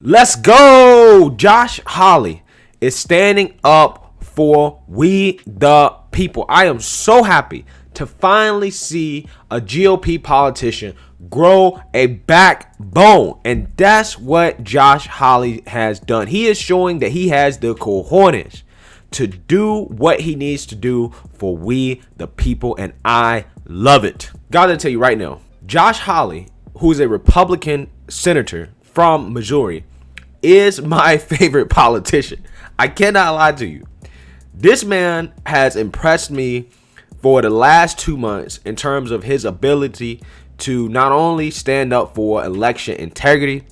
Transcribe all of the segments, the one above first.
Let's go! Josh Hawley is standing up for we the people. I am so happy to finally see a GOP politician grow a backbone. And that's what Josh Hawley has done. He is showing that he has the cojones to do what he needs to do for we the people. And I love it. Gotta tell you right now, Josh Hawley, who is a Republican senator from Missouri, is my favorite politician. I cannot lie to you. This man has impressed me for the last 2 months in terms of his ability to not only stand up for election integrity,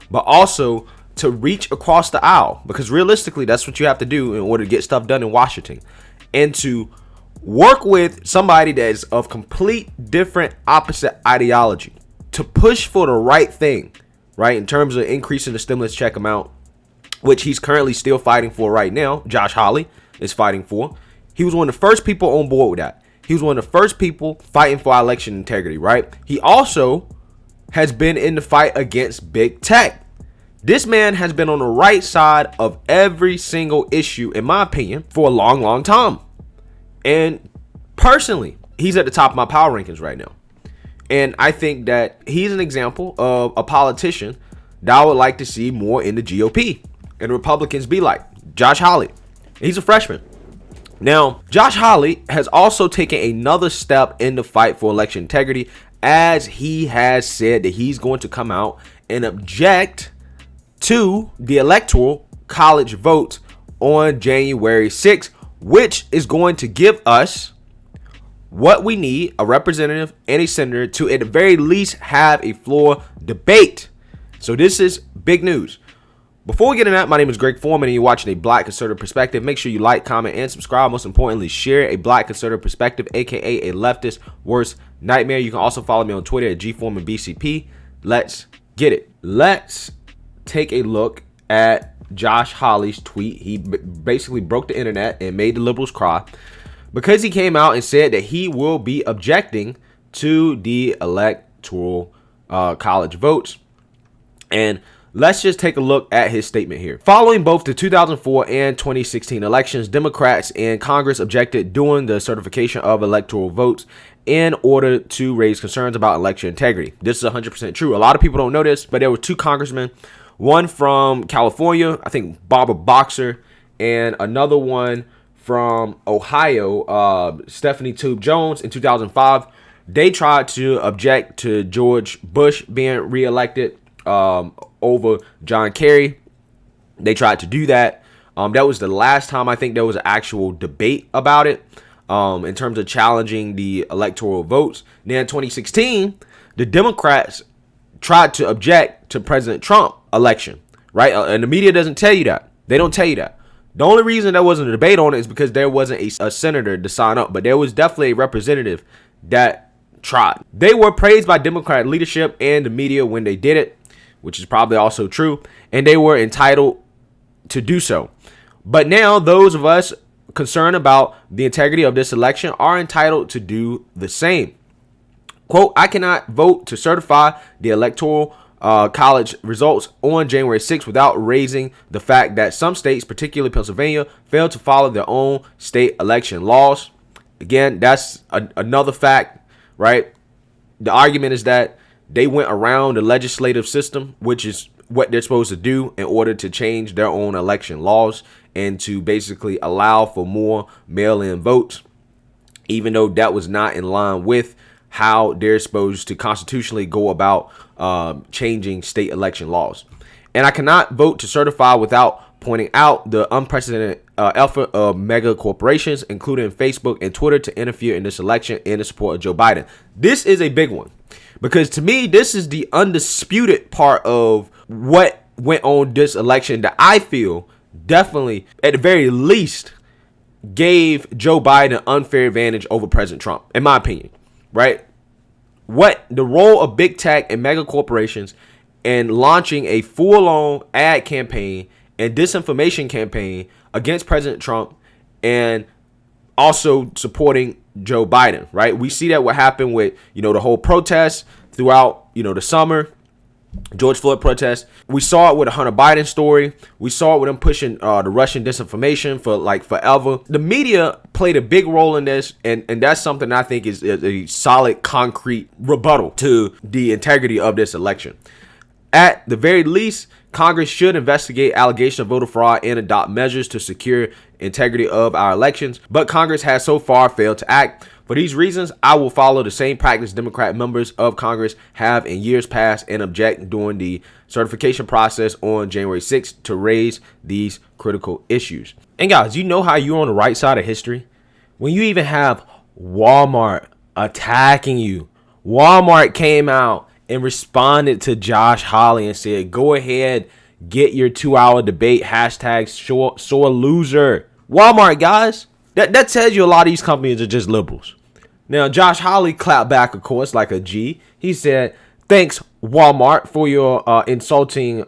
but also to reach across the aisle. Because realistically, that's what you have to do in order to get stuff done in Washington. And to work with somebody that is of complete different opposite ideology to push for the right thing, right? In terms of increasing the stimulus check amount, which he's currently still fighting for right now. Josh Hawley is fighting for. He was one of the first people on board with that. He was one of the first people fighting for election integrity, right? He also has been in the fight against big tech. This man has been on the right side of every single issue, in my opinion, for a long, long time. And personally, he's at the top of my power rankings right now. And I think that he's an example of a politician that I would like to see more in the GOP. And Republicans be like Josh Hawley. He's a freshman. Now, Josh Hawley has also taken another step in the fight for election integrity, as he has said that he's going to come out and object to the Electoral College votes on January 6th, which is going to give us what we need: a representative and a senator to at the very least have a floor debate. So this is big news. Before we get into that, my name is Greg Foreman and you're watching A Black Conservative Perspective. Make sure you like, comment, and subscribe. Most importantly, share A Black Conservative Perspective, aka a leftist worst nightmare. You can also follow me on Twitter at GForemanBCP. Let's get it. Let's take a look at Josh Hawley's tweet. He basically broke the internet and made the liberals cry, because he came out and said that he will be objecting to the Electoral College votes. And let's just take a look at his statement here. Following both the 2004 and 2016 elections, Democrats in Congress objected during the certification of electoral votes in order to raise concerns about election integrity. This is 100% true. A lot of people don't know this, but there were two congressmen, one from California, I think Barbara Boxer, and another one from Ohio, Stephanie Tube Jones, in 2005. They tried to object to George Bush being reelected over John Kerry. They tried to do that. That was the last time I think there was an actual debate about it in terms of challenging the electoral votes. Then in 2016, the Democrats tried to object to President Trump election, right? And the media doesn't tell you that. They don't tell you that. The only reason there wasn't a debate on it is because there wasn't a senator to sign up, but there was definitely a representative that tried. They were praised by Democrat leadership and the media when they did it, which is probably also true, and they were entitled to do so. But now those of us concerned about the integrity of this election are entitled to do the same. Quote, I cannot vote to certify the Electoral College results on January 6th without raising the fact that some states, particularly Pennsylvania, failed to follow their own state election laws. Again, that's another fact, right? The argument is that they went around the legislative system, which is what they're supposed to do in order to change their own election laws and to basically allow for more mail-in votes, even though that was not in line with how they're supposed to constitutionally go about changing state election laws. And I cannot vote to certify without pointing out the unprecedented effort of mega corporations, including Facebook and Twitter, to interfere in this election in the support of Joe Biden. This is a big one, because to me, this is the undisputed part of what went on this election that I feel definitely, at the very least, gave Joe Biden an unfair advantage over President Trump, in my opinion, right? What the role of big tech and mega corporations in launching a full-on ad campaign and disinformation campaign against President Trump and also supporting Joe Biden, right? We see that what happened with, the whole protest throughout, the summer, George Floyd protests. We saw it with the Hunter Biden story. We saw it with them pushing the Russian disinformation for like forever. The media played a big role in this, and that's something I think is a solid, concrete rebuttal to the integrity of this election. At the very least, Congress should investigate allegations of voter fraud and adopt measures to secure integrity of our elections. But Congress has so far failed to act. For these reasons, I will follow the same practice Democrat members of Congress have in years past and object during the certification process on January 6th to raise these critical issues. And guys, you know how you're on the right side of history? When you even have Walmart attacking you. Walmart came out and responded to Josh Hawley and said, go ahead, get your 2-hour debate, hashtag sore loser. Walmart, guys. That tells you a lot of these companies are just liberals. Now, Josh Hawley clapped back, of course, like a G. He said, thanks, Walmart, for your insulting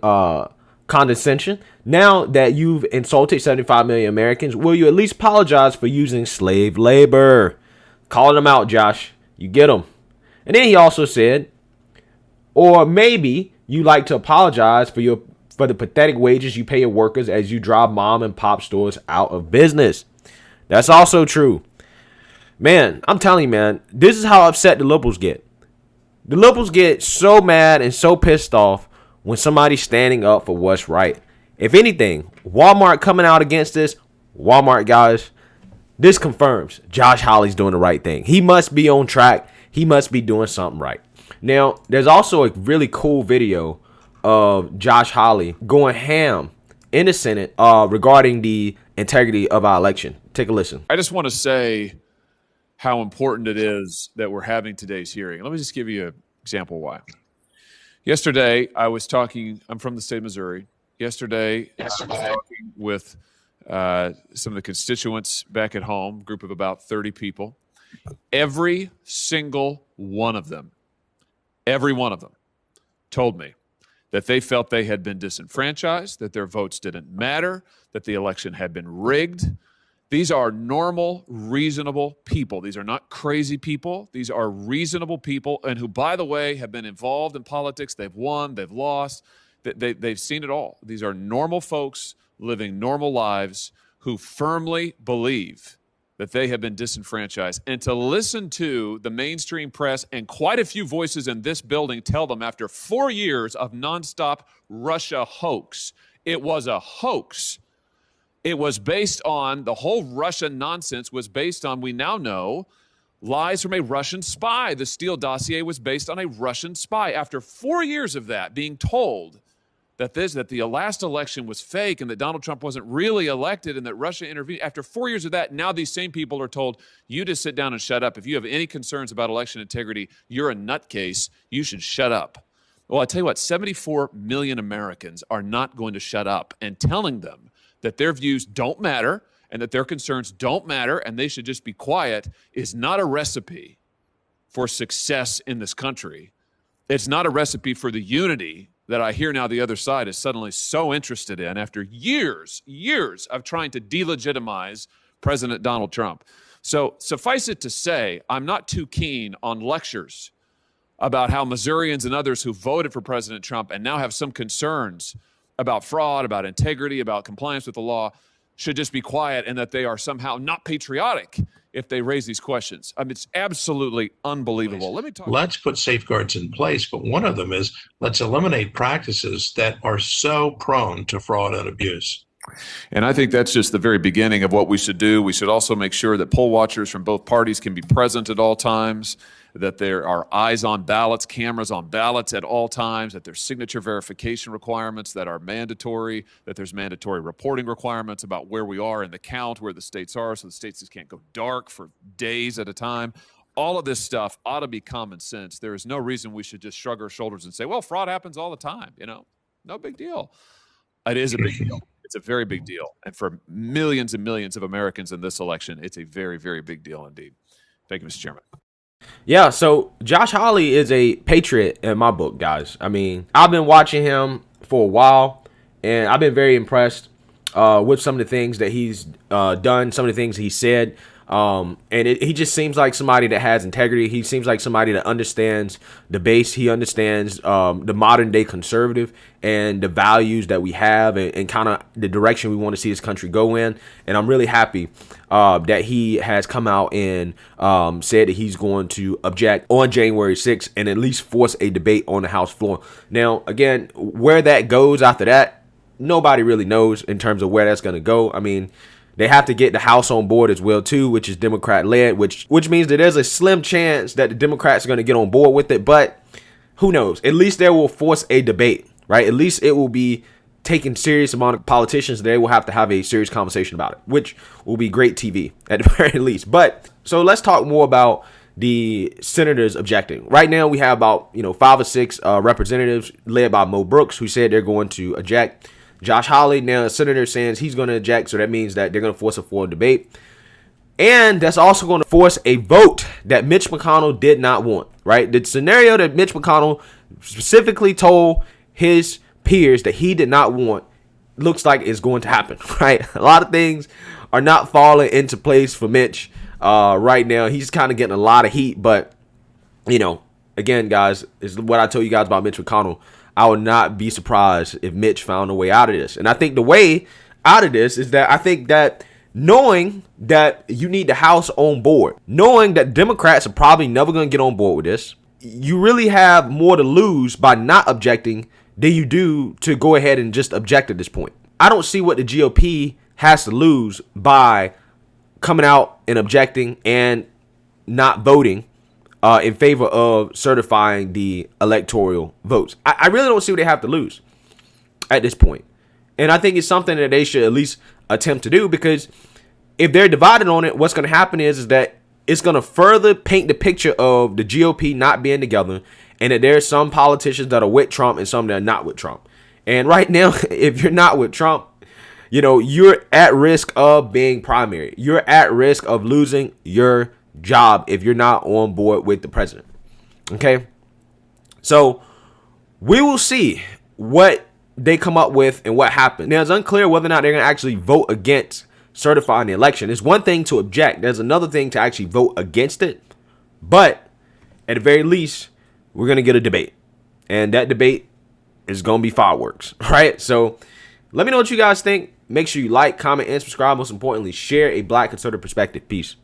condescension. Now that you've insulted 75 million Americans, will you at least apologize for using slave labor? Calling them out, Josh. You get them. And then he also said, or maybe you like to apologize for the pathetic wages you pay your workers as you drive mom and pop stores out of business. That's also true. Man, I'm telling you, man, this is how upset the liberals get. The liberals get so mad and so pissed off when somebody's standing up for what's right. If anything, Walmart coming out against this, Walmart, guys, this confirms Josh Hawley's doing the right thing. He must be on track. He must be doing something right. Now, there's also a really cool video of Josh Hawley going ham in the Senate regarding the integrity of our election. Take a listen. I just want to say how important it is that we're having today's hearing. Let me just give you an example why. Yesterday, I'm from the state of Missouri. Yesterday, I was talking with some of the constituents back at home, a group of about 30 people. Every single one of them told me that they felt they had been disenfranchised, that their votes didn't matter, that the election had been rigged. These are normal, reasonable people. These are not crazy people. These are reasonable people, and who, by the way, have been involved in politics. They've won, they've lost, they've seen it all. These are normal folks living normal lives who firmly believe that they have been disenfranchised. And to listen to the mainstream press and quite a few voices in this building tell them after 4 years of nonstop Russia hoax, it was a hoax. It was based on, the whole Russian nonsense was based on, we now know, lies from a Russian spy. The Steele dossier was based on a Russian spy. After 4 years of that, being told that the last election was fake and that Donald Trump wasn't really elected and that Russia intervened, after 4 years of that, now these same people are told, you just sit down and shut up. If you have any concerns about election integrity, you're a nutcase. You should shut up. Well, I tell you what, 74 million Americans are not going to shut up, and telling them that their views don't matter and that their concerns don't matter and they should just be quiet is not a recipe for success in this country. It's not a recipe for the unity that I hear now the other side is suddenly so interested in after years of trying to delegitimize President Donald Trump. So suffice it to say, I'm not too keen on lectures about how Missourians and others who voted for President Trump and now have some concerns about fraud, about integrity, about compliance with the law should just be quiet, and that they are somehow not patriotic if they raise these questions. I mean, it's absolutely unbelievable. Let's put safeguards in place, but one of them is let's eliminate practices that are so prone to fraud and abuse. And I think that's just the very beginning of what we should do. We should also make sure that poll watchers from both parties can be present at all times, that there are eyes on ballots, cameras on ballots at all times, that there's signature verification requirements that are mandatory, that there's mandatory reporting requirements about where we are in the count, where the states are, so the states just can't go dark for days at a time. All of this stuff ought to be common sense. There is no reason we should just shrug our shoulders and say, well, fraud happens all the time, no big deal. It is a big deal. It's a very big deal. And for millions and millions of Americans in this election, it's a very, very big deal indeed. Thank you, Mr. Chairman. Yeah, so Josh Hawley is a patriot in my book, guys. I mean, I've been watching him for a while, and I've been very impressed with some of the things that he's done, some of the things he said. He just seems like somebody that has integrity. He seems like somebody that understands the base. He understands the modern day conservative and the values that we have, and kind of the direction we want to see this country go in. And I'm really happy that he has come out and said that he's going to object on January 6th and at least force a debate on the House floor. Now, again, where that goes after that, nobody really knows in terms of where that's going to go. I mean, they have to get the House on board as well, too, which is Democrat-led, which means that there's a slim chance that the Democrats are going to get on board with it. But who knows? At least they will force a debate, right? At least it will be taken serious among politicians. They will have to have a serious conversation about it, which will be great TV at the very least. But so let's talk more about the senators objecting. Right now, we have about 5 or 6 representatives led by Mo Brooks who said they're going to object. Josh Hawley, now a senator, says he's going to eject, so that means that they're going to force a floor debate. And that's also going to force a vote that Mitch McConnell did not want, right? The scenario that Mitch McConnell specifically told his peers that he did not want looks like it's going to happen, right? A lot of things are not falling into place for Mitch right now. He's kind of getting a lot of heat, but, again, guys, is what I told you guys about Mitch McConnell. I would not be surprised if Mitch found a way out of this. And I think the way out of this is that I think that knowing that you need the House on board, knowing that Democrats are probably never going to get on board with this, you really have more to lose by not objecting than you do to go ahead and just object at this point. I don't see what the GOP has to lose by coming out and objecting and not voting in favor of certifying the electoral votes. I really don't see what they have to lose at this point. And I think it's something that they should at least attempt to do, because if they're divided on it, what's going to happen is that it's going to further paint the picture of the GOP not being together, and that there's some politicians that are with Trump and some that are not with Trump. And right now, if you're not with Trump, you're at risk of being primary. You're at risk of losing your job if you're not on board with the president. Okay, so we will see what they come up with and what happens. Now, it's unclear whether or not they're going to actually vote against certifying the election. It's one thing to object. There's another thing to actually vote against it. But at the very least, we're going to get a debate, and that debate is going to be fireworks, right? So let me know what you guys think. Make sure you like, comment, and subscribe. Most importantly, share a Black conservative perspective. Peace.